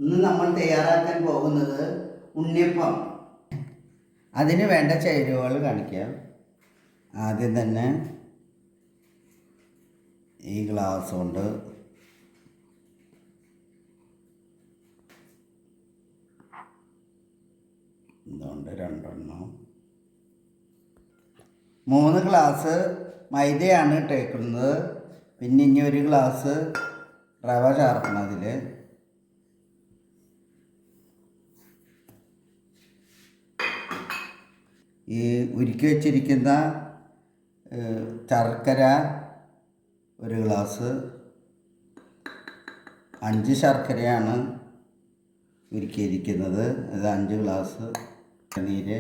ഇന്ന് നമ്മൾ തയ്യാറാക്കാൻ പോകുന്നത് ഉണ്ണിയപ്പം. അതിന് വേണ്ട ചേരുവകൾ കാണിക്കാം. ആദ്യം തന്നെ ഈ ഗ്ലാസ് കൊണ്ട് ഇതുകൊണ്ട് 2 3 ഗ്ലാസ് മൈദയാണ് ഇട്ടേക്കുന്നത്. പിന്നെ ഇനി 1 ഗ്ലാസ് റവ ചേർക്കണം. അതിൽ ഈ ഉരുക്കി വച്ചിരിക്കുന്ന ശർക്കര 1 ഗ്ലാസ്, 5 ശർക്കരയാണ് ഉരുക്കിയിരിക്കുന്നത്. അത് 5 ഗ്ലാസ് നീര്.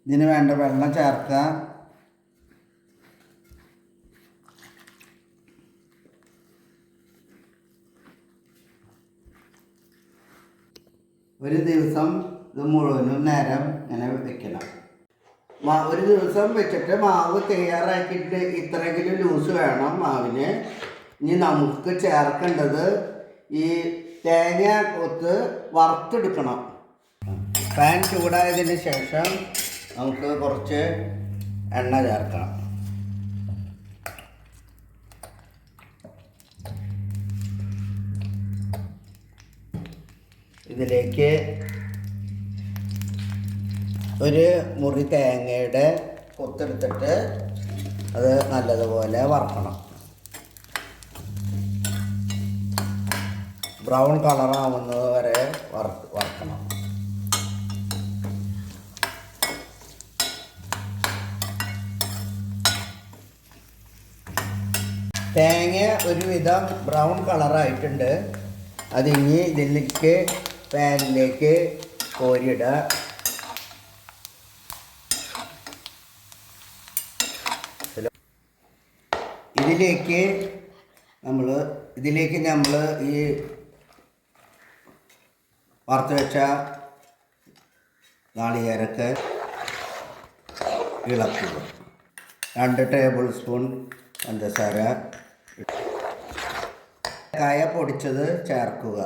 ഇതിന് വേണ്ട വെള്ളം ചേർക്കുക. ഒരു ദിവസം ഇത് മുഴുവനും നേരം ഇങ്ങനെ വെക്കണം. ഒരു ദിവസം വെച്ചിട്ട് മാവ് തയ്യാറാക്കിയിട്ട് ഇത്രയെങ്കിലും ലൂസ് വേണം മാവിന്. ഇനി നമുക്ക് ചേർക്കേണ്ടത് ഈ തേങ്ങ കൊത്ത് വറുത്തെടുക്കണം. പാൻ ചൂടായതിന് ശേഷം നമുക്ക് കുറച്ച് എണ്ണ ചേർക്കണം. ഇതിലേക്ക് ഒരു മുറി തേങ്ങയുടെ കൊത്തെടുത്തിട്ട് അത് നല്ലതുപോലെ വറുക്കണം. ബ്രൗൺ കളറാവുന്നത് വരെ വറുക്കണം. തേങ്ങ ഒരുവിധം ബ്രൗൺ കളറായിട്ടുണ്ട്. അതിനി ഇതിലേക്ക് പാനിലേക്ക് കോരിയിടുക. ഇതിലേക്ക് നമ്മൾ ഈ വറുത്ത് വെച്ച നാളികേരൊക്കെ ഇളക്കുക. 2 ടേബിൾ സ്പൂൺ പഞ്ചസാര, കായ പൊടിച്ചത് ചേർക്കുക.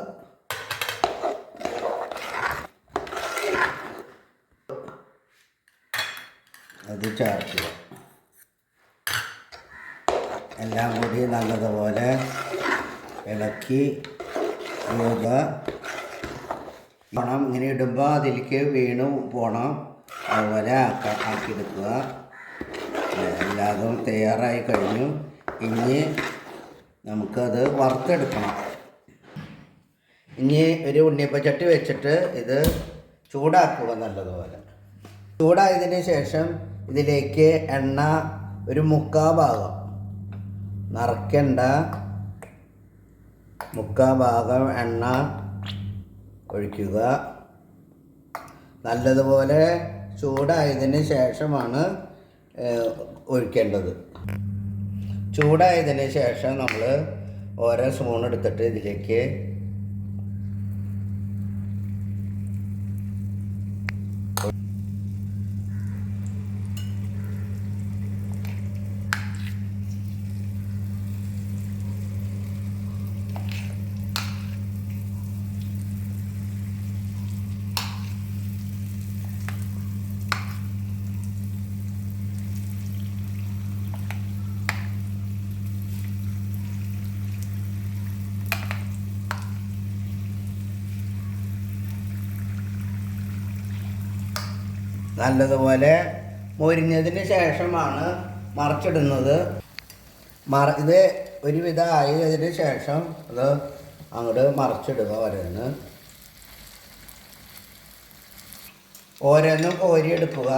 അത് ചേർക്കുക. എല്ലാം കൂടി നല്ലതുപോലെ ഇളക്കി പോണം. ഇങ്ങനെ ഇടുമ്പോൾ അതിലേക്ക് വീണ് പോകണം. അതുപോലെ ആക്കിയെടുക്കുക. എല്ലാതും തയ്യാറായി കഴിഞ്ഞു. ഇനി നമുക്കത് വറുത്തെടുക്കണം. ഇനി ഒരു ഉണ്ണിയപ്പച്ചട്ടി വെച്ചിട്ട് ഇത് ചൂടാക്കുക നല്ലതുപോലെ. ചൂടായതിന് ശേഷം ഇതിലേക്ക് എണ്ണ ഒരു 1/4 ഭാഗം, നിറയ്ക്കണ്ട, 1/4 ഭാഗം എണ്ണ ഒഴിക്കുക. നല്ലതുപോലെ ചൂടായതിന് ശേഷമാണ് ഒഴിക്കേണ്ടത്. ചൂടായതിന് ശേഷം നമ്മൾ ഓരോ സ്പൂൺ എടുത്തിട്ട് ഇതിലേക്ക് നല്ലതുപോലെ മൊരിഞ്ഞതിന് ശേഷമാണ് മറിച്ചിടുന്നത്. ഇത് ഒരുവിധം ആയതിന് ശേഷം അത് അങ്ങോട്ട് മറിച്ചിടുക. ഓരോന്നും കോരിയെടുക്കുക.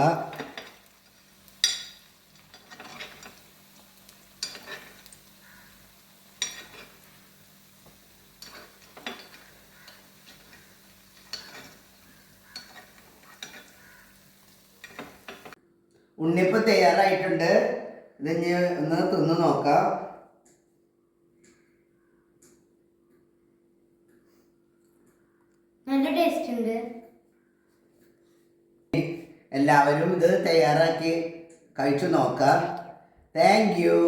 ഉണ്ണിയപ്പം തയ്യാറായിട്ടുണ്ട്. ഇതിന് ഒന്ന് തിന്ന് നോക്കാം. നല്ല ടേസ്റ്റ് ഉണ്ട്. എല്ലാവരും ഇത് തയ്യാറാക്കി കഴിച്ചു നോക്കാം. Thank you.